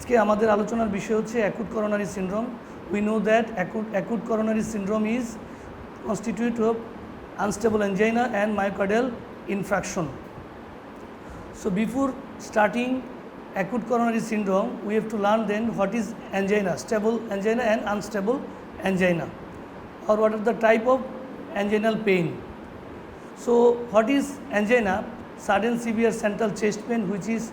আজকে আমাদের আলোচনার বিষয় হচ্ছে acute coronary syndrome. We know that acute coronary syndrome is constitute of unstable angina and myocardial infarction. So before starting acute coronary syndrome, we have to learn then what is angina, stable angina and unstable angina, or what are the type of anginal pain. So what is angina? Sudden severe central chest pain which is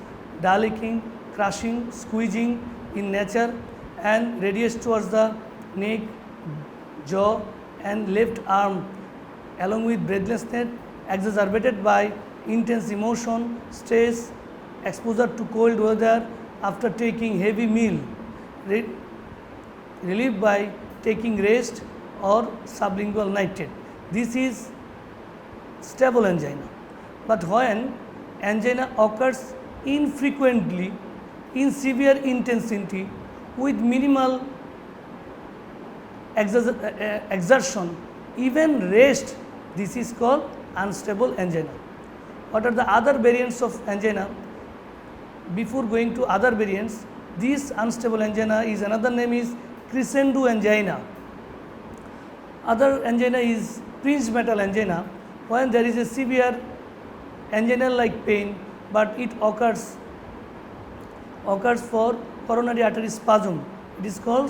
dilating, crushing, squeezing in nature and radiates towards the neck, jaw and left arm, along with breathlessness exacerbated by intense emotion, stress, exposure to cold weather after taking heavy meal, relieved by taking rest or sublingual nitrate. This is stable angina. But when angina occurs infrequently, in severe intensity, with minimal exertion, even rest, this is called unstable angina. What are the other variants of angina? Before going to other variants, this unstable angina is another name is crescendo angina. Other angina is Prinzmetal angina, when there is a severe anginal like pain, but it occurs for coronary artery spasm. It is called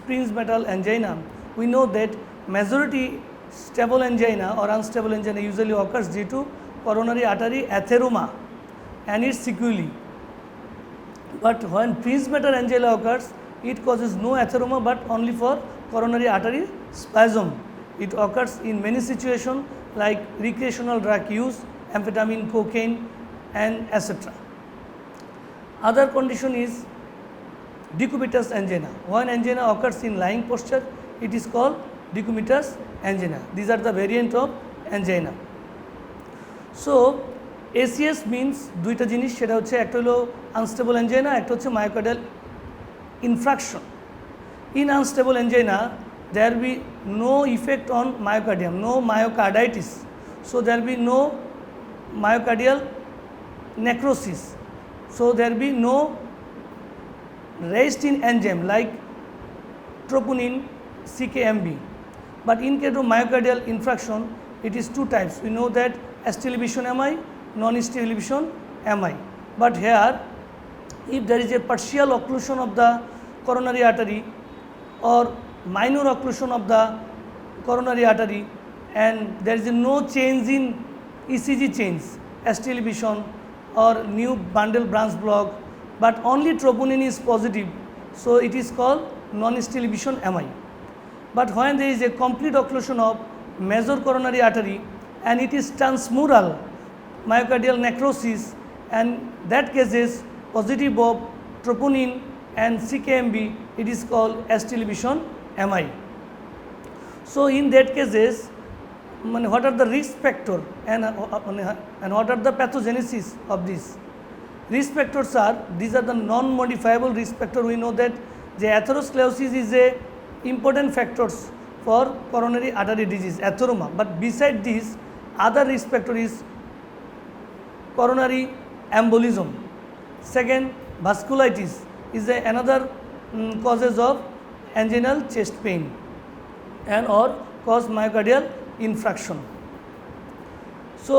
Prinzmetal angina. We know that majority stable angina or unstable angina usually occurs due to coronary artery atheroma and its sequelae. But when Prinzmetal angina occurs, it causes no atheroma but only for coronary artery spasm. It occurs in many situations like recreational drug use, amphetamine, cocaine and etc. Other condition is decubitus angina. When angina occurs in lying posture, it is called decubitus angina. These are the variant of angina. So ACS means দুইটা জিনিস, সেটা হচ্ছে একটা হলো unstable angina, একটা হচ্ছে myocardial infraction. In unstable angina there will be no effect on myocardium, no myocarditis, so there will be no myocardial necrosis, so there will be no rest in enzyme like troponin, CKMB. But in case of myocardial infarction, it is two types. We know that ST elevation MI, non-ST elevation MI. But here, if there is a partial occlusion of the coronary artery or minor occlusion of the coronary artery and there is no change in ECG change, ST elevation or new bundle branch block, but only troponin is positive, so it is called non-ST elevation MI. But when there is a complete occlusion of major coronary artery and it is transmural myocardial necrosis, and that cases positive of troponin and CKMB, it is called ST elevation MI. So in that cases, what are the risk factor and what are the pathogenesis of this? Risk factors are, these are the non-modifiable risk factor. We know that the atherosclerosis is a important factors for coronary artery disease, atheroma. But beside this, other risk factor is coronary embolism. Second, vasculitis is another causes of anginal chest pain and or cause myocardial infarction. So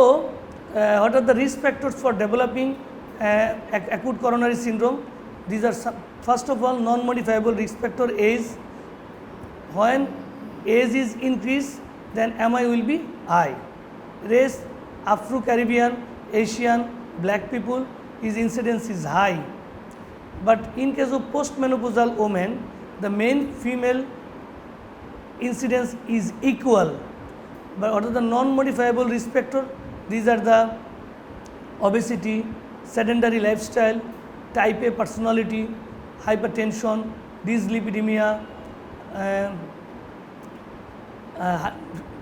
what are the risk factors for developing acute coronary syndrome? These are first of all non-modifiable risk factor age. When age is increased, then MI will be high. Race, Afro-Caribbean, Asian, black people, his incidence is high. But in case of postmenopausal women, the main female incidence is equal. But what are the non-modifiable risk factor? These are the obesity, sedentary lifestyle, type A personality, hypertension, dyslipidemia,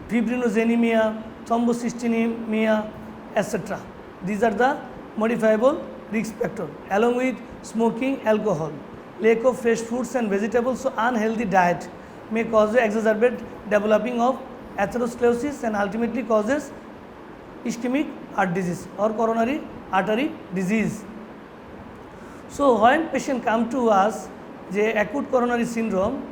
fibrinogenemia, thrombocystinemia, etc. These are the modifiable risk factor, along with smoking, alcohol, lack of fresh fruits and vegetables. So unhealthy diet may cause exacerbate developing of atherosclerosis and ultimately causes ischemic heart disease or coronary artery disease. So when patient come to us, the acute coronary syndrome,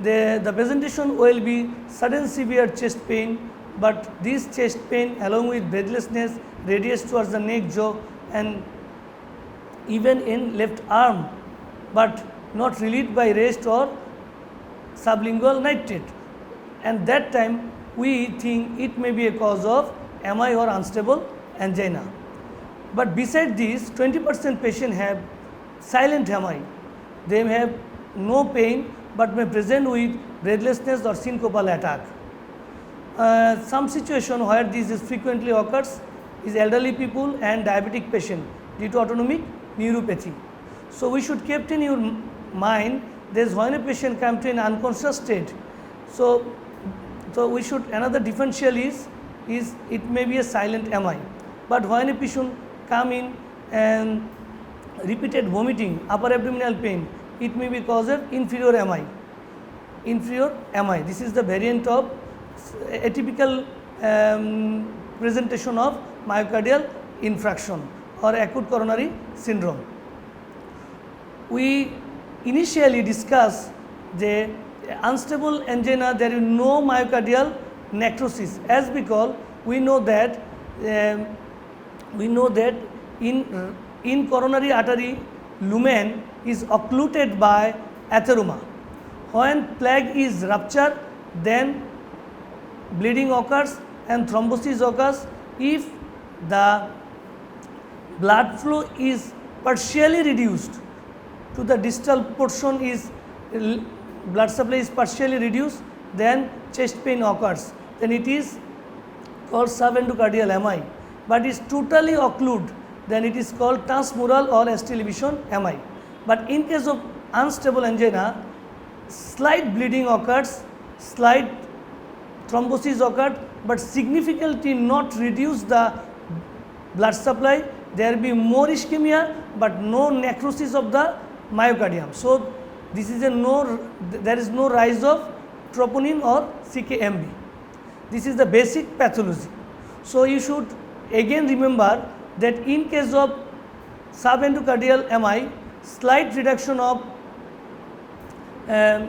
the presentation will be sudden severe chest pain, but this chest pain along with breathlessness radiates towards the neck jaw and even in left arm, but not relieved by rest or sublingual nitrate. And that time we think it may be a cause of MI or unstable angina. But beside this, 20% patients have silent MI. They may have no pain but may present with breathlessness or syncopal attack. Some situation where this is frequently occurs is elderly people and diabetic patient due to autonomic neuropathy. So we should keep in your mind that when a patient comes to an unconscious state, so we should, another differential is it may be a silent MI. But when a patient come in and repeated vomiting, upper abdominal pain, it may be caused of inferior MI. Inferior MI. This is the variant of atypical presentation of myocardial infarction or acute coronary syndrome. We initially discussed the unstable angina, there is no myocardial necrosis, as because we know that in coronary artery lumen is occluded by atheroma. When plaque is ruptured, then bleeding occurs and thrombosis occurs. If the blood flow is partially reduced to the distal portion, is blood supply is partially reduced, then chest pain occurs. Then it is called subendocardial MI. But is totally occluded, then it is called transmural or ST elevation MI. But in case of unstable angina, slight bleeding occurs, slight thrombosis occurred, but significantly not reduce the blood supply. There will be more ischemia, but no necrosis of the myocardium. So this is there is no rise of troponin or CKMB. This is the basic pathology. So you should again remember that in case of subendocardial MI, slight reduction of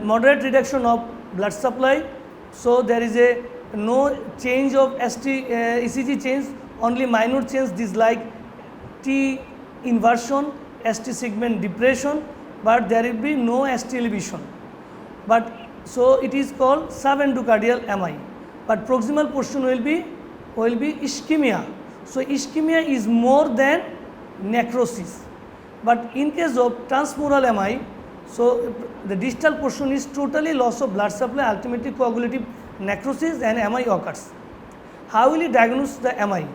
moderate reduction of blood supply. So there is no change of ECG change, only minor change, this like T inversion, ST segment depression, but there will be no ST elevation. But so it is called subendocardial MI. But proximal portion will be ischemia. So ischemia is more than necrosis. But in case of transmural MI, so the distal portion is totally loss of blood supply, ultimately coagulative necrosis and MI occurs. How will you diagnose the MI?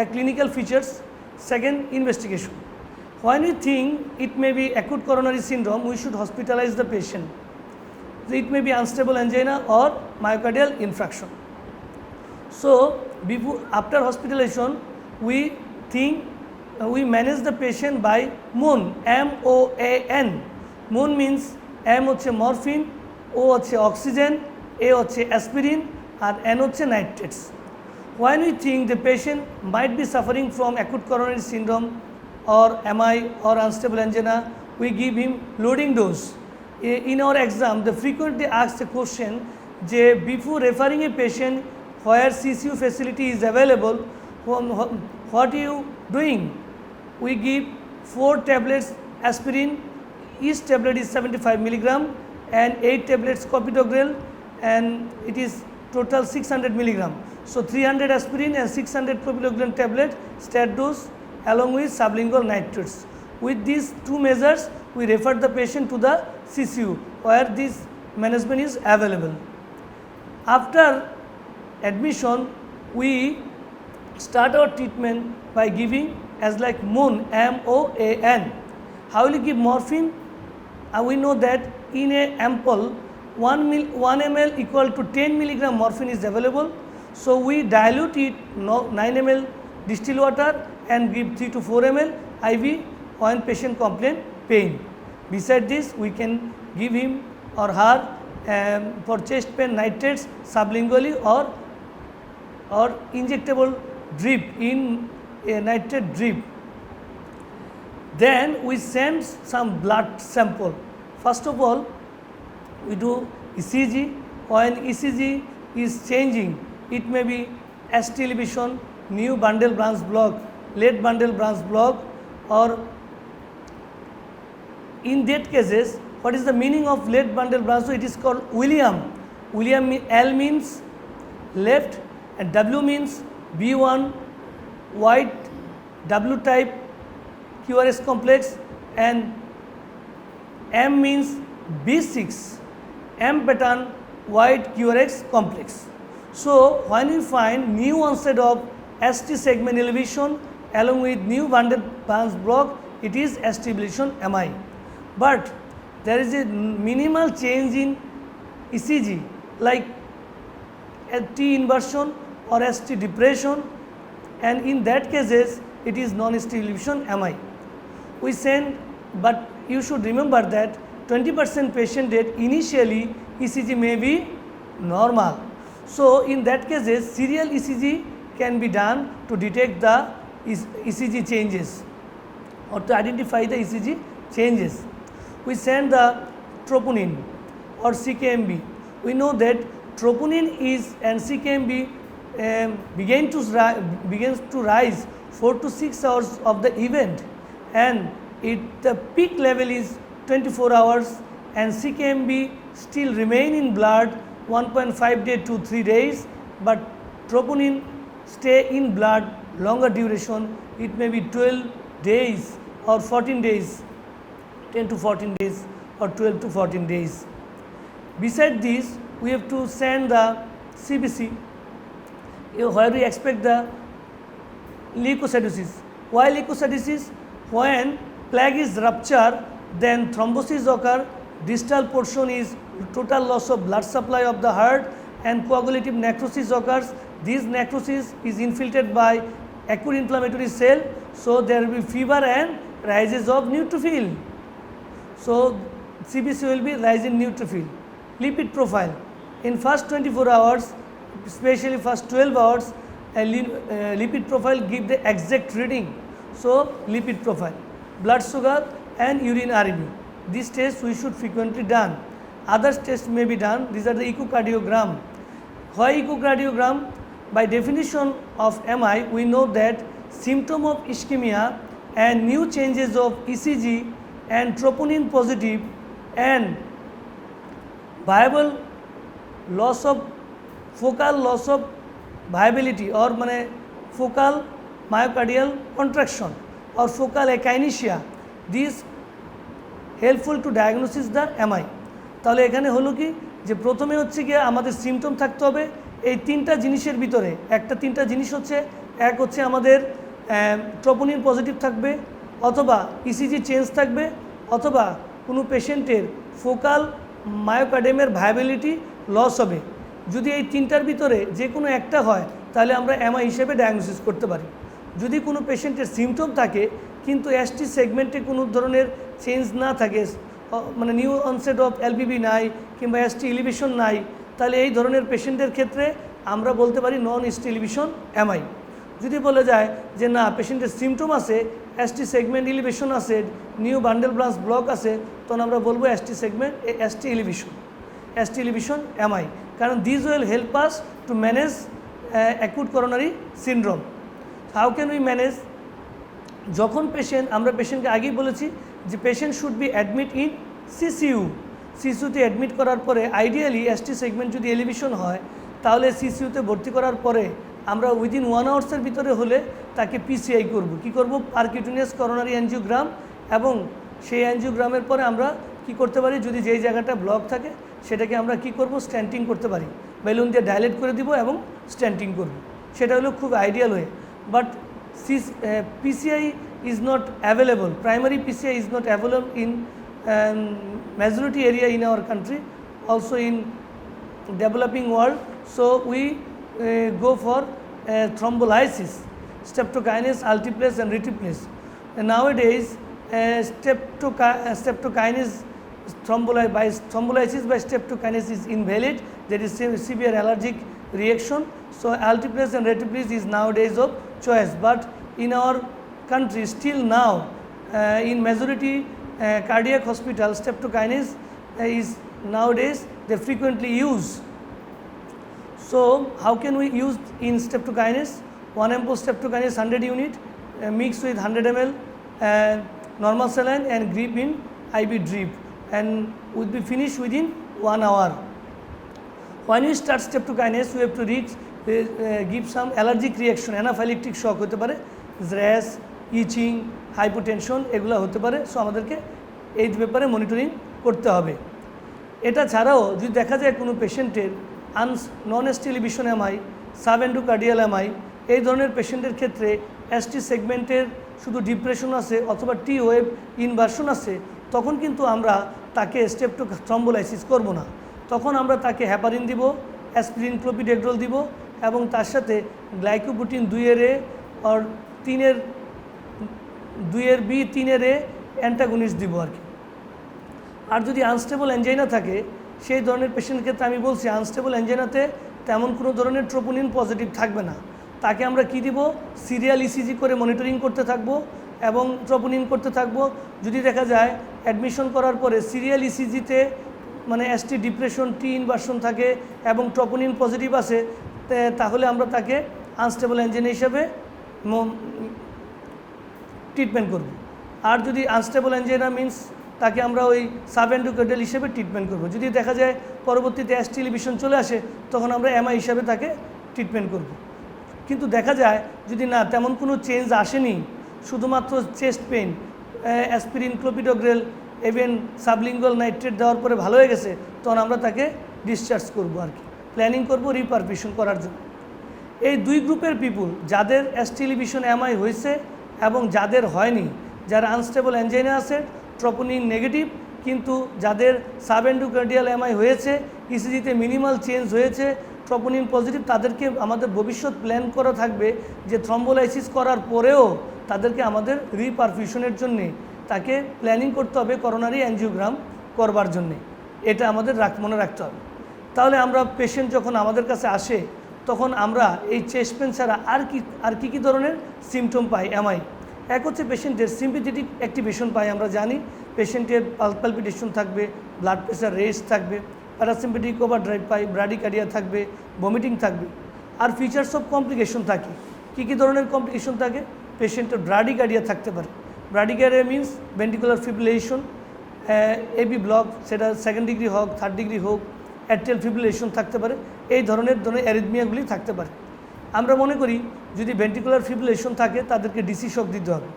Clinical features. Second, investigation. When we think it may be acute coronary syndrome, we should hospitalize the patient. It may be unstable angina or myocardial infarction. So after hospitalization, we think we manage the patient by MOAN, MOAN. MOAN means M হচ্ছে morphine, O হচ্ছে oxygen, A হচ্ছে aspirin, and N হচ্ছে nitrates. When we think the patient might be suffering from acute coronary syndrome or MI or unstable angina, we give him loading dose. In our exam, they frequently ask the question, before referring a patient where CCU facility is available, what are you doing? We give 4 tablets aspirin, each tablet is 75 milligram, and 8 tablets clopidogrel, and it is total 600 milligram. So 300 aspirin and 600 clopidogrel tablet stat dose along with sublingual nitrates. With these 2 measures, we refer the patient to the CCU where this management is available. After admission, we start our treatment by giving as like MOAN, MOAN. How will you give morphine? We know that in a ampoule 1 ml equal to 10 milligram morphine is available. So we dilute it 9 ml distilled water and give 3 to 4 ml IV when patient complain pain. Besides this, we can give him or her for chest pain nitrates sublingually or injectable drip in a nitrate drip. Then we send some blood sample. First of all, we do ECG. When ECG is changing, it may be ST elevation, new bundle branch block, late bundle branch block, or in that cases, what is the meaning of late bundle branch? So it is called William. L means left and W means B1 white W type QRS complex, and M means B6 M pattern white QRS complex. So when we find new onset of ST segment elevation along with new bundle branch block, it is ST elevation MI. But there is a minimal change in ECG like T inversion or ST depression, and in that cases it is non-ST elevation MI. We send, but you should remember that 20% patient that initially ECG may be normal. So in that cases serial ECG can be done to detect the ECG changes or to identify the ECG changes. We send the troponin or CKMB. We know that troponin is and CKMB begins to rise 4 to 6 hours of the event, and the peak level is 24 hours, and CKMB still remain in blood 1.5 days to 3 days, but troponin stay in blood longer duration. It may be 12 days or 14 days, 10 to 14 days or 12 to 14 days. Beside this, we have to send the CBC where we expect the leukocytosis. Why leukocytosis? When plaque is ruptured, then thrombosis occur, distal portion is total loss of blood supply of the heart, and coagulative necrosis occurs. This necrosis is infiltrated by acute inflammatory cell, so there will be fever and rises of neutrophil. So CBC will be rising neutrophil. Lipid profile. In first 24 hours, especially first 12 hours, lipid profile give the exact reading. So lipid profile, blood sugar and urine RMU. These tests we should frequently done. Other tests may be done. These are the echocardiogram. Why echocardiogram? By definition of MI, we know that symptom of ischemia and new changes of ECG and troponin positive and viable loss of focal loss of viability or focal myocardial contraction or focal akinesia, these helpful to diagnosis the MI. তাহলে এখানে হলো কি যে প্রথমে হচ্ছে গিয়ে আমাদের symptom থাকতে হবে এই তিনটা জিনিসের ভিতরে, তিনটা জিনিস হচ্ছে, এক হচ্ছে আমাদের ট্রোপোনিন পজিটিভ থাকবে, অথবা ইসিজি চেঞ্জ থাকবে, অথবা কোনো পেশেন্টের ফোকাল মায়োকার্ডিয়ামের ভায়াবিলিটি লস হবে। যদি এই তিনটার ভিতরে যে কোনো একটা হয় তাহলে আমরা এমআই হিসেবে ডায়াগনোসিস করতে পারি। যদি কোনো পেশেন্টের সিমটম থাকে কিন্তু এসটি সেগমেন্টে কোনো ধরনের চেঞ্জ না থাকে, নিউ অনসেট অফ এলপিবি নাই কিংবা এসটি এলিভেশন নাই, তাহলে এই ধরনের পেশেন্টের ক্ষেত্রে আমরা বলতে পারি নন এসটি এলিভেশন এমআই। যদি বলে যায় যে না পেশেন্টের সিমটম আছে, এসটি সেগমেন্ট এলিভেশন আছে, নিউ বান্ডেল ব্রাঞ্চ ব্লক আছে, তখন আমরা বলবো ST segment ST elevation MI, কারণ this will help us to manage acute coronary syndrome. How can we manage? যখন আমরা পেশেন্টকে আগেই বলেছি যে patient should be admit in সিসিউতে অ্যাডমিট করার পরে আইডিয়ালি এসটি সেগমেন্ট যদি এলিভেশন হয় তাহলে সিসিউতে ভর্তি করার পরে আমরা উইদিন 1 আওয়ার্সের ভিতরে হলে তাকে পিসিআই করব। কি করব? পারকিউটেনিয়াস করোনারি অ্যানজিওগ্রাম, এবং সেই অ্যানজিওগ্রামের পরে আমরা কি করতে পারি, যদি যেই জায়গাটা ব্লক থাকে সেটাকে আমরা কি করব, স্ট্যান্টিং করতে পারি, বেলুন দিয়ে ডাইলেট করে দিব এবং স্ট্যান্টিং করব। সেটা হলো খুব ideal way. But PCI is not available, primary PCI is not available in majority area in our country, also in developing world. So we go for thrombolysis, streptokinase, alteplase and reteplase. And nowadays streptokinase thrombolysis by streptokinase is invalid, there is severe allergic reaction, so alteplase and reteplase is nowadays of choice. But in our country still now In majority cardiac hospital, streptokinase is nowadays they frequently use. So how can we use in streptokinase? 1 ampule streptokinase 100 unit mixed with 100 ml normal saline and drip in IV drip, and will be finished within 1 hour. When we start streptokinase, we have to give some allergic reaction, anaphylactic shock होते पारे, rash, itching, hypotension এগুলা হতে পারে। So আমাদেরকে এই ব্যাপারে monitoring করতে হবে। এটা ছাড়াও যদি দেখা যায় কোনো পেশেন্টের non ST elevation MI, sub endocardial MI, এই ধরনের পেশেন্টের ক্ষেত্রে এসটি সেগমেন্টের শুধু ডিপ্রেশন আছে অথবা টি ওয়েভ ইনভার্সন আছে, তখন কিন্তু আমরা তাকে স্টেপটো থ্রম্বোলাইসিস করব না। তখন আমরা তাকে হ্যাপারিন দিব, অ্যাসপিরিন, ক্লোপিডেগ্রল দিব এবং তার সাথে গ্লাইকোপ্রোটিন 2-এর আর 2-এর বি 3-এর অ্যান্টাগনিস্ট দিব আর কি। আর যদি আনস্টেবল অ্যাঞ্জাইনা থাকে সেই ধরনের পেশেন্টের ক্ষেত্রে আমি বলছি আনস্টেবল অ্যাঞ্জাইনাতে তেমন কোনো ধরনের ট্রোপোনিন পজিটিভ থাকবে না। তাকে আমরা কি দিব, সিরিয়াল ইসিজি করে মনিটরিং করতে থাকবো এবং ট্রোপোনিন করতে থাকবো। যদি দেখা যায় অ্যাডমিশন করার পরে সিরিয়াল ইসিজিতে মানে এসটি ডিপ্রেশন, টি ইনভার্সন থাকে এবং ট্রোপোনিন পজিটিভ আছে, তাহলে আমরা তাকে আনস্টেবল অ্যাঞ্জাইনা হিসাবে ট্রিটমেন্ট করব। আর যদি আনস্টেবল অ্যাঞ্জাইনা মিন্স তাকে আমরা ওই সাব এন্ডোকার্ডিয়াল হিসেবে ট্রিটমেন্ট করব। যদি দেখা যায় পরবর্তীতে এসটি এলিভেশন চলে আসে, তখন আমরা এমআই হিসাবে তাকে ট্রিটমেন্ট করব। কিন্তু দেখা যায় যদি না তেমন কোনো চেঞ্জ আসেনি, শুধুমাত্র chest pain, aspirin, clopidogrel, even sublingual nitrate দেওয়ার পরে ভালো হয়ে গেছে, তখন আমরা তাকে ডিসচার্জ করব আর কি, প্ল্যানিং করব রিপারফিউশন করার জন্য। এই দুই গ্রুপের পিপুল, যাদের এসটি এলিভেশন এমআই হয়েছে এবং যাদের হয়নি, যারা আনস্টেবল অ্যাঞ্জাইনা আছে, ট্রোপোনিন নেগেটিভ, কিন্তু যাদের সাব এন্ডোকার্ডিয়াল এমআই হয়েছে, ইসিজিতে মিনিমাল চেঞ্জ হয়েছে, ট্রোপোনিন পজিটিভ, তাদেরকে আমাদের ভবিষ্যৎ প্ল্যান করা থাকবে যে থ্রম্বোলাইসিস করার পরেও তাদেরকে আমাদের রিপারফিউশনের জন্যে তাকে প্ল্যানিং করতে হবে করোনারি অ্যাঞ্জিওগ্রাম করবার জন্যে। এটা আমাদের মনে রাখতে হবে। তাহলে আমরা পেশেন্ট যখন আমাদের কাছে আসে, তখন আমরা এই চেস্ট পেন ছাড়া আর কি ধরনের সিমটম পাই এমআই। এক হচ্ছে পেশেন্টের সিম্পেথেটিক অ্যাক্টিভেশন পাই, আমরা জানি পেশেন্টের পালপিটেশন থাকবে, ব্লাড প্রেশার রেস থাকবে, প্যারাসিম্পেটিক ওভারড্রাইভ পাই, ব্রাডিকার্ডিয়া থাকবে, ভমিটিং থাকবে। আর ফিচার্স অফ কমপ্লিকেশন থাকে। কী ধরনের কমপ্লিকেশন থাকে? পেশেন্টের ব্রাডিকার্ডিয়া থাকতে পারে। Bradycardia means ventricular fibrillation, AV block, সেটা 2nd ডিগ্রি হোক, 3rd ডিগ্রি হোক, অ্যাট্রিয়াল ফিব্রিলেশন থাকতে পারে। এই ধরনের অ্যারিথমিয়াগুলি থাকতে পারে। আমরা মনে করি যদি ভেন্ট্রিকুলার ফিব্রিলেশন থাকে তাদেরকে ডিসি শক দিতে হবে,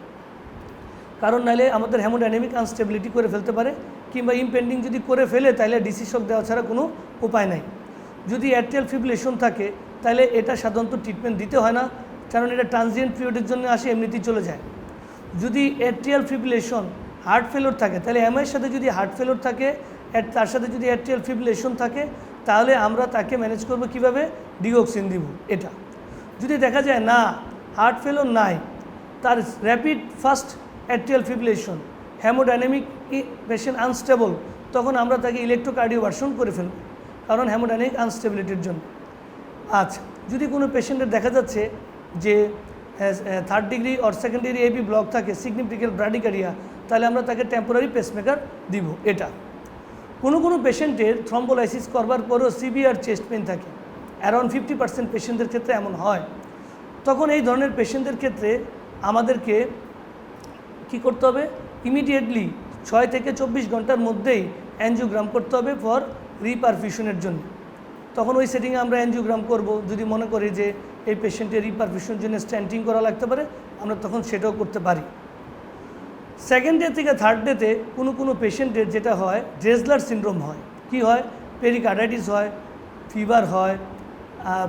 কারণ নাহলে আমাদের হেমোডাইনামিক আনস্টেবিলিটি করে ফেলতে পারে, কিংবা ইমপেন্ডিং যদি করে ফেলে তাহলে ডিসি শক দেওয়া ছাড়া কোনো উপায় নাই। যদি অ্যাট্রিয়াল ফিব্রিলেশন থাকে তাহলে এটা সাধারণত ট্রিটমেন্ট দিতে হয় না, কারণ এটা ট্রানজিয়েন্ট পিরিয়ডের জন্য আসে, এমনিতেই চলে যায়। যদি অ্যাট্রিয়াল ফিব্রিলেশন হার্ট ফেলোর থাকে, তাহলে এমআইয়ের সাথে যদি হার্ট ফেলোর থাকে, তার সাথে যদি অ্যাট্রিয়াল ফিব্রিলেশন থাকে, তাহলে আমরা তাকে ম্যানেজ করব কীভাবে, ডিগক্সিন দিব। এটা যদি দেখা যায় না হার্ট ফেলোর নাই, তার rapid first atrial fibrillation, haemodynamic patient unstable, তখন আমরা তাকে ইলেকট্রোকার্ডিওভার্সন করে ফেলব, কারণ হেমোডাইনামিক আনস্টেবিলিটির জন্য। আচ্ছা, যদি কোনো পেশেন্টের দেখা যাচ্ছে যে 3rd degree or 2nd degree AV block থাকে, সিগনিফিক্যান্ট ব্রাডিকার্ডিয়া, তাহলে আমরা তাকে টেম্পোরারি পেসমেকার দিব। এটা কোনো পেশেন্টের থ্রম্বোলাইসিস করবার পরেও সিভিয়ার চেস্ট পেন থাকে, অ্যারাউন্ড 50% পেশেন্টদের ক্ষেত্রে এমন হয়। তখন এই ধরনের পেশেন্টদের ক্ষেত্রে আমাদেরকে কি করতে হবে, ইমিডিয়েটলি 6 থেকে 24 ঘন্টার মধ্যেই অ্যাঞ্জিওগ্রাম করতে হবে ফর রিপারফিউশনের জন্য। তখন ওই সেটিংয়ে আমরা অ্যাঞ্জিওগ্রাম করব। যদি মনে করি যে এই পেশেন্টের রিপারফিউশনের জন্য স্ট্যান্টিং করা লাগতে পারে, আমরা তখন সেটাও করতে পারি। 2nd ডে থেকে 3rd ডেতে কোনো পেশেন্টের যেটা হয়, ড্রেজলার সিনড্রোম হয়। কি হয়? পেরিকার্ডাইটিস হয়, ফিভার হয়,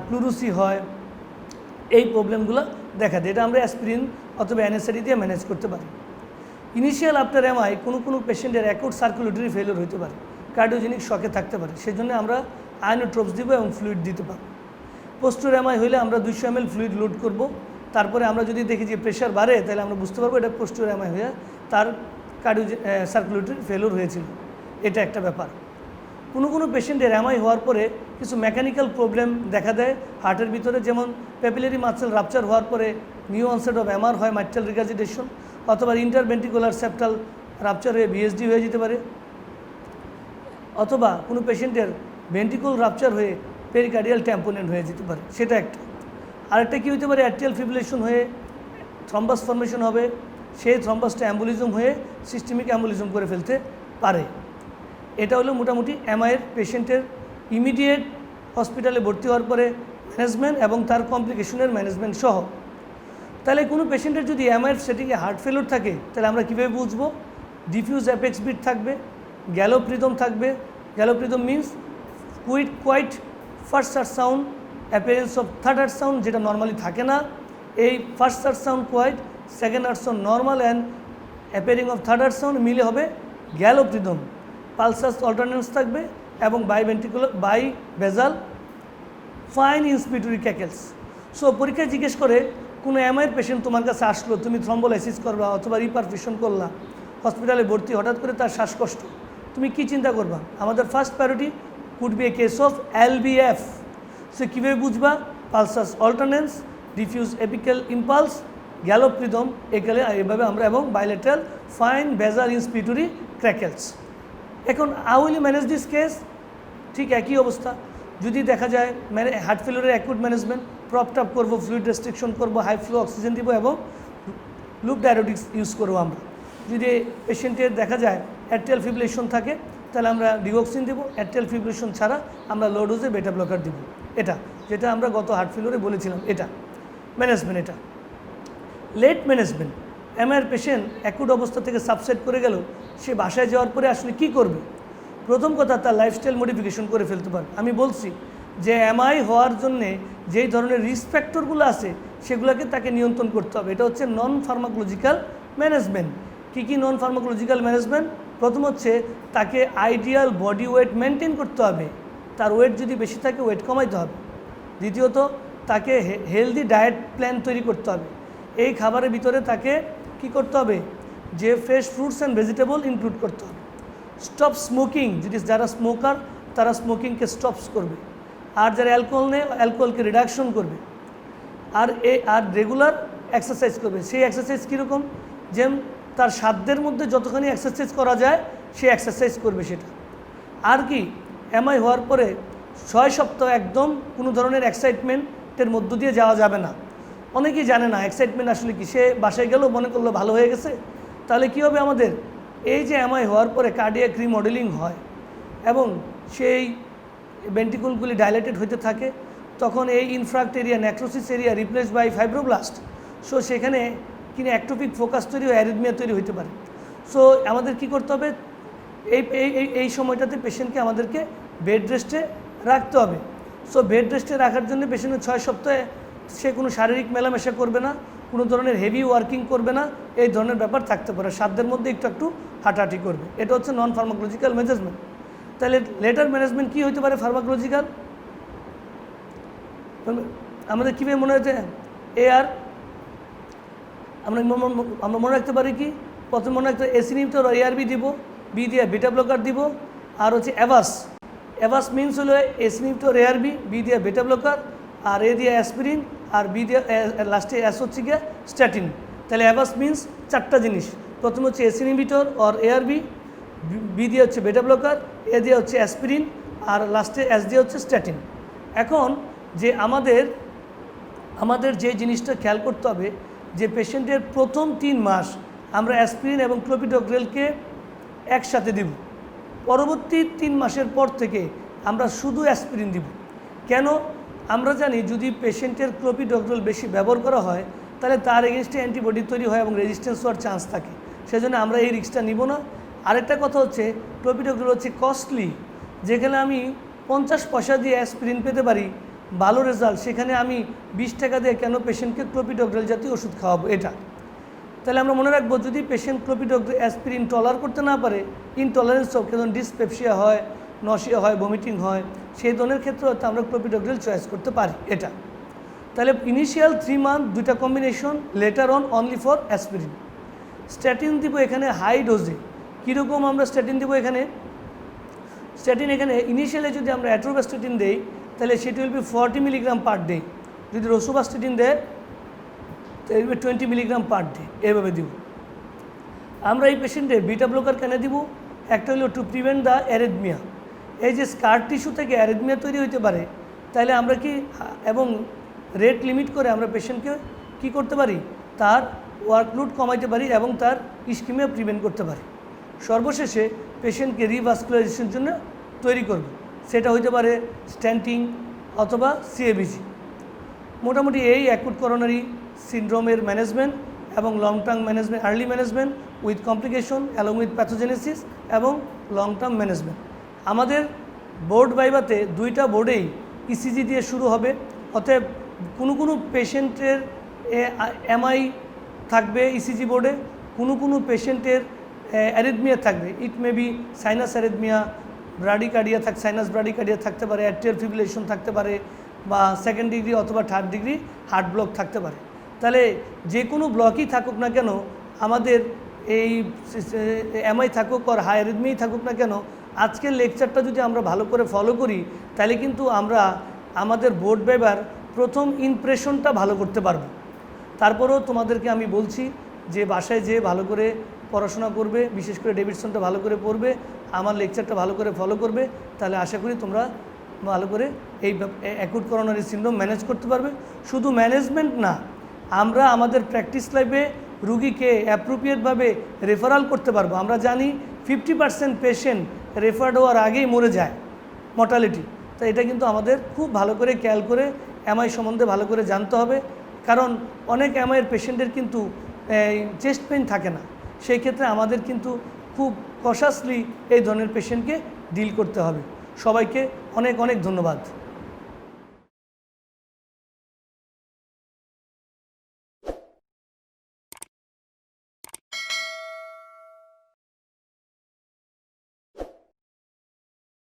প্লুরুসি হয়, এই প্রবলেমগুলো দেখা দেয়। এটা আমরা অ্যাসপিরিন অথবা অ্যানেসেডি দিয়ে ম্যানেজ করতে পারি। ইনিশিয়াল আফটার এমআই কোনো পেশেন্টের অ্যাকুট সার্কুলেটরি ফেলিওর হতে পারে, কার্ডিওজেনিক শকে থাকতে পারে, সেজন্য আমরা আয়োনোট্রপস দিব এবং ফ্লুইড দিতে পারি। পোস্টার এমআই হলে আমরা 200 ml ফ্লুইড লোড করব। তারপরে আমরা যদি দেখি যে প্রেশার বাড়ে, তাহলে আমরা বুঝতে পারবো এটা পোস্টার এমআই হয়ে তার সার্কুলেটরি ফেলিওর হয়েছিল। এটা একটা ব্যাপার। কোনো পেশেন্টের এমআই হওয়ার পরে কিছু মেকানিক্যাল প্রবলেম দেখা দেয় হার্টের ভিতরে, যেমন প্যাপিলারি মাসেল রাপচার হওয়ার পরে নিউ অনসেট অফ এমআর হয়, মাইট্রাল রিগার্জিটেশন। অথবা ইন্টারভেন্ট্রিকুলার সেপ্টাল রাপচার হয়ে বিএসডি হয়ে যেতে পারে, অথবা কোনো পেশেন্টের ভেন্ট্রিকল রাপচার হয়ে পেরিকার্ডিয়াল ট্যাম্পোনেন্ট হয়ে যেতে পারে, সেটা একটা। আরেকটা কী হতে পারে, অ্যাট্রিয়াল ফিব্রিলেশন হয়ে থ্রম্বাস ফর্মেশন হবে, সেই থ্রম্বাসটা অ্যাম্বুলিজম হয়ে সিস্টেমিক অ্যাম্বুলিজম করে ফেলতে পারে। এটা হলো মোটামুটি এমআইয়ের পেশেন্টের ইমিডিয়েট হসপিটালে ভর্তি হওয়ার পরে ম্যানেজমেন্ট এবং তার কমপ্লিকেশনের ম্যানেজমেন্ট সহ। তাহলে কোনো পেশেন্টের যদি এমআইয়ের সেটিংয়ে হার্ট ফেলিওর থাকে তাহলে আমরা কীভাবে বুঝবো? ডিফিউজ অ্যাপেক্স বিট থাকবে, গ্যালোপ্রিদম থাকবে। Gallop rhythm means quiet first heart sound, appearance of third heart sound, যেটা নর্মালি থাকে না। এই first heart sound quiet, second heart sound normal and appearing of third heart sound মিলে হবে গ্যালোপ্রিদম। পালসাস অল্টারনেন্স থাকবে এবং বাই বেজাল ফাইন ইন্সপিটুরি ক্যাকেলস। সো পরীক্ষায় জিজ্ঞেস করে কোনো এমআইয়ের পেশেন্ট তোমার কাছে আসলো, তুমি থ্রম্বোলাইসিস করবা অথবা রিপারফিউশন করলা, হসপিটালে ভর্তি, হঠাৎ করে তার শ্বাসকষ্ট, তুমি কি চিন্তা করবা? আমাদের first priority could be a case of LVF. সে কীভাবে বুঝবা? Pulsus alternans, diffuse apical impulse, gallop rhythm, এভাবে আমরা, এবং bilateral fine basal inspiratory crackles. এখন how will you manage this case? ঠিক একই অবস্থা। যদি দেখা যায় হার্ট ফেলিওরের অ্যাকুট ম্যানেজমেন্ট, প্রপটাপ করবো, ফ্লুইড রেস্ট্রিকশন করবো, হাই ফ্লো অক্সিজেন দিব এবং লুপ ডায়োটিক্স ইউজ করবো আমরা। যদি পেশেন্টের দেখা যায় অ্যাট্রিয়াল ফিব্রিলেশন থাকে তাহলে আমরা ডিওক্সিন দেবো, অ্যাট্রিয়াল ফিব্রিলেশন ছাড়া আমরা লো ডোজে বেটা ব্লকার দিব। এটা যেটা আমরা গত হার্ট ফেলিওরে বলেছিলাম, এটা ম্যানেজমেন্ট। এটা লেট ম্যানেজমেন্ট, এমআইয়ের পেশেন্ট অ্যাকুট অবস্থা থেকে সাবসাইড করে গেল, সে বাসায় যাওয়ার পরে আসলে কি করবে? প্রথম কথা, তার লাইফস্টাইল মডিফিকেশন করে ফেলতে পারে। আমি বলছি যে এমআই হওয়ার জন্যে যেই ধরনের রিস্ক ফ্যাক্টরগুলো আছে সেগুলোকে তাকে নিয়ন্ত্রণ করতে হবে। এটা হচ্ছে নন ফার্মাকোলজিক্যাল ম্যানেজমেন্ট। কী নন ফার্মাকোলজিক্যাল ম্যানেজমেন্ট? প্রথম হচ্ছে তাকে আইডিয়াল বডি ওয়েট মেনটেন করতে হবে, তার ওয়েট যদি বেশি থাকে ওয়েট কমাইতে হবে। দ্বিতীয়ত, তাকে হেলদি ডায়েট প্ল্যান তৈরি করতে হবে। এই খাবারের ভিতরে তাকে কি করতে হবে? যে fresh fruits and vegetable include করতে হবে। স্টপ স্মোকিং, যদি যারা স্মোকার তারা স্মোকিংকে স্টপস করবে, আর যারা অ্যালকোহল নেয় অ্যালকোহলকে রিডাকশন করবে, আর রেগুলার এক্সারসাইজ করবে। সেই এক্সারসাইজ কীরকম? যেমন তার সাধ্যের মধ্যে যতখানি এক্সারসাইজ করা যায় সে এক্সারসাইজ করবে সেটা। আর কি, এমআই হওয়ার পরে 6 সপ্তাহ একদম কোনো ধরনের এক্সাইটমেন্টের মধ্য দিয়ে যাওয়া যাবে না। অনেকেই জানে না এক্সাইটমেন্ট আসলে কি। সে বাসায় গেলেও মনে করলো ভালো হয়ে গেছে, তাহলে কী হবে? আমাদের এই যে এমআই হওয়ার পরে কার্ডিয়াক রিমডেলিং হয় এবং সেই ভেন্ট্রিকলগুলি ডাইলেটেড হতে থাকে, তখন এই infarct area, necrosis area replace by fibroblast. So সেখানে কিনা অ্যাক্টোপিক ফোকাস তৈরি হয়, অ্যারিথমিয়া তৈরি হতে পারে। সো আমাদের কি করতে হবে? এই সময়টাতে পেশেন্টকে আমাদেরকে বেড রেস্টে রাখতে হবে। সো বেড রেস্টে রাখার জন্য পেশেন্টের 6 সপ্তাহে সে কোনো শারীরিক মেলামেশা করবে না, কোনো ধরনের হেভি ওয়ার্কিং করবে না, এই ধরনের ব্যাপার থাকতে পারে। সাধ্যের মধ্যে একটু হাঁটাহাঁটি করবে। এটা হচ্ছে নন ফার্মাকোলজিক্যাল ম্যানেজমেন্ট। তাহলে লেটার ম্যানেজমেন্ট কী হতে পারে ফার্মাকোলজিক্যাল? আমাদের কীভাবে মনে হচ্ছে আর আমরা মনে রাখতে পারি কি? প্রথমে মনে রাখতে এসিনিপ্টর এআরবি দিব, বি দিয়ে বিটা ব্লকার দিব, আর হচ্ছে অ্যাভাস মিনস হলো এসিনিপ্টর এআরবি, বি দিয়ে বিটা ব্লকার, আর এ দিয়ে অ্যাসপিরিন, আর বি দিয়ে লাস্টে অ্যাস হচ্ছে গিয়ে স্ট্যাটিন। তাহলে অ্যাভাস মিনস 4টা জিনিস। প্রথম হচ্ছে এসিনিপ্টর অর এআরবি, বি দিয়ে হচ্ছে বেটা ব্লকার, এ দিয়ে হচ্ছে অ্যাসপিরিন, আর লাস্টে অ্যাস দিয়ে হচ্ছে স্ট্যাটিন। এখন যে আমাদের যে জিনিসটা খেয়াল করতে হবে যে পেশেন্টের প্রথম 3 মাস আমরা অ্যাসপিরিন এবং ক্লোপিডোগ্রেলকে একসাথে দিব, পরবর্তী 3 মাসের পর থেকে আমরা শুধু অ্যাসপিরিন দিব। কেন? আমরা জানি যদি পেশেন্টের ক্লোপিডোগ্রেল বেশি ব্যবহার করা হয় তাহলে তার এগেনস্টে অ্যান্টিবডি তৈরি হয় এবং রেজিস্ট্যান্স হওয়ার চান্স থাকে, সেজন্য আমরা এই রিস্কটা নিব না। আরেকটা কথা হচ্ছে ক্লোপিডোগ্রেল হচ্ছে কস্টলি, যেখানে আমি 50 পয়সা দিয়ে অ্যাসপিরিন পেতে পারি ভালো রেজাল্ট, সেখানে আমি 20 টাকা দিয়ে কেন পেশেন্টকে ক্লোপিডোগ্রেল জাতীয় ওষুধ খাওয়াবো? এটা তাহলে আমরা মনে রাখবো যদি পেশেন্ট ক্লোপিডোগ্রেল অ্যাসপিরিন টলার করতে না পারে, ইনটলারেন্স অফ যেমন ডিসপেপসিয়া হয়, নশিয়া হয়, ভমিটিং হয়, সেই ধরনের ক্ষেত্রে হয়তো আমরা ক্লোপিডোগ্রেল চয়েস করতে পারি। এটা তাহলে ইনিশিয়াল 3 মান্থ দুইটা combination, letter on only for aspirin. Statin দিব এখানে হাই ডোজে। কীরকম আমরা স্ট্যাটিন দিব এখানে? স্ট্যাটিন এখানে ইনিশিয়ালি যদি আমরা অ্যাট্রোবাস্টেটিন দেই তাহলে সেটি will be 40 milligram per day. যদি রোসুবাস্টেটিন দেয় তাহলে 20 মিলিগ্রাম পার ডে, এভাবে দিব। আমরা এই পেশেন্টে বিটা ব্লকার কেন দিব? একটা হলো টু প্রিভেন্ট দ্য অ্যারিথমিয়া। এই যে স্কার টিস্যু থেকে অ্যারিথমিয়া তৈরি হতে পারে, তাহলে আমরা কি এবং রেট লিমিট করে আমরা পেশেন্টকে কি করতে পারি? তার ওয়ার্কলোড কমাইতে পারি এবং তার ইস্কিমিয়া প্রিভেন্ট করতে পারি। সর্বশেষে পেশেন্টকে রিভাস্কুলারাইজেশনের জন্য তৈরি করব, সেটা হইতে পারে স্ট্যান্টিং অথবা সিএবিজি। মোটামুটি এই অ্যাকুট করোনারি সিনড্রোমের ম্যানেজমেন্ট এবং long term management, early management with complication along with pathogenesis এবং লং টার্ম ম্যানেজমেন্ট। আমাদের বোর্ড ভাইভাতে দুইটা বোর্ডেই ইসিজি দিয়ে শুরু হবে। অতএব কোনো পেশেন্টের এমআই থাকবে ইসিজি বোর্ডে, কোনো পেশেন্টের অ্যারিথমিয়া থাকবে। It may be sinus arrhythmia, bradycardia sinus bradycardia থাকতে পারে, অ্যাট্রিয়াল ফিব্রিলেশন থাকতে পারে, বা সেকেন্ড ডিগ্রি অথবা থার্ড ডিগ্রি হার্ট ব্লক থাকতে পারে। তাহলে যে কোনো ব্লকই থাকুক না কেন, আমাদের এই এমআই থাকুক আর হাই অ্যারিথমিয়াই থাকুক না কেন, আজকের লেকচারটা যদি আমরা ভালো করে ফলো করি, তাহলে কিন্তু আমরা আমাদের বোর্ড পেপার প্রথম ইমপ্রেশনটা ভালো করতে পারবো। তারপরেও তোমাদেরকে আমি বলছি যে বাসায় যেয়ে ভালো করে পড়াশোনা করবে, বিশেষ করে ডেভিডসনটা ভালো করে পড়বে, আমার লেকচারটা ভালো করে ফলো করবে, তাহলে আশা করি তোমরা ভালো করে এই অ্যাকুট করোনারি সিনড্রোম ম্যানেজ করতে পারবে। শুধু ম্যানেজমেন্ট না, আমরা আমাদের প্র্যাকটিস লাইফে রুগীকে অ্যাপ্রোপ্রিয়েটভাবে রেফারাল করতে পারবো। আমরা জানি 50% পেশেন্ট রেফার্ড হওয়ার আগেই মরে যায়, মর্টালিটি। তো এটা কিন্তু আমাদের খুব ভালো করে খেয়াল করে এমআই সম্বন্ধে ভালো করে জানতে হবে, কারণ অনেক এমআইয়ের পেশেন্টের কিন্তু চেস্ট পেইন থাকে না। সেই ক্ষেত্রে আমাদের কিন্তু খুব কশাসলি এই ধরনের পেশেন্টকে ডিল করতে হবে। সবাইকে অনেক অনেক ধন্যবাদ।